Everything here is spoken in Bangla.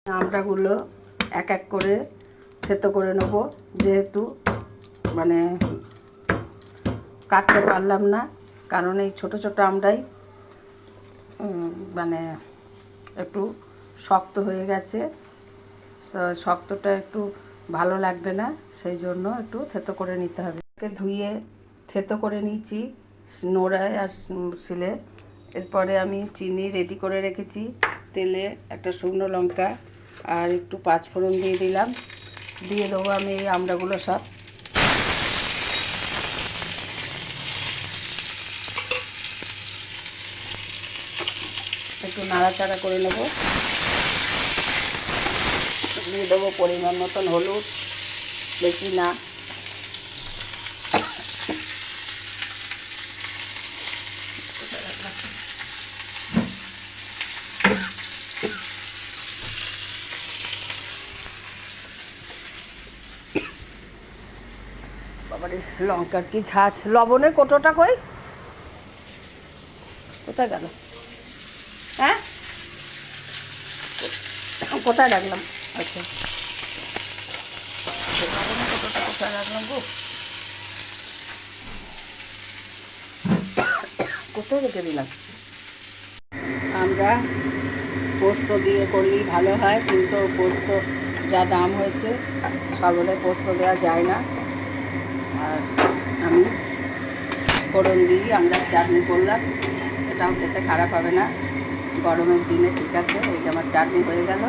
আমড়াগুলো এক এক করে থেতো করে নেব, যেহেতু মানে কাটতে পারলাম না, কারণ এই ছোট ছোট আমড়াই মানে একটু শক্ত হয়ে গেছে। শক্তটা একটু ভালো লাগবে না, সেই জন্য একটু থেতো করে নিতে হবে। ধুয়ে থেতো করে নিয়েছি নোড়ায় আর শিলে। এরপরে আমি চিনি রেডি করে রেখেছি, তেলে একটা শুকনো লঙ্কা আর একটু পাঁচফোড়ন দিয়ে দিলাম। দিয়ে দেবো আমি এই আমড়াগুলো সব। একটু নাড়াচাড়া করে নেব। দিয়ে দেবো পরিমাণ মতন হলুদ, বেশি না। বাবারে লঙ্কার কি ঝাঁঝ! লবণের কোটোটা কই? কোথায় গেল? হ্যাঁ, কোথায় রাখলাম? আচ্ছা, লবণের কোটোটা কোথায় রাখলাম গো? কোথায় রেখে দিলাম? আমরা পোস্ত দিয়ে করলেই ভালো হয়, কিন্তু পোস্ত যা দাম হয়েছে সর্বদাই পোস্ত দেওয়া যায় না। আর আমি ফোড়ন দিয়ে আমরা চাটনি করলাম, এটাও খেতে খারাপ হবে না, গরমের দিনে ঠিক আছে। এই যে আমার চাটনি হয়ে গেল।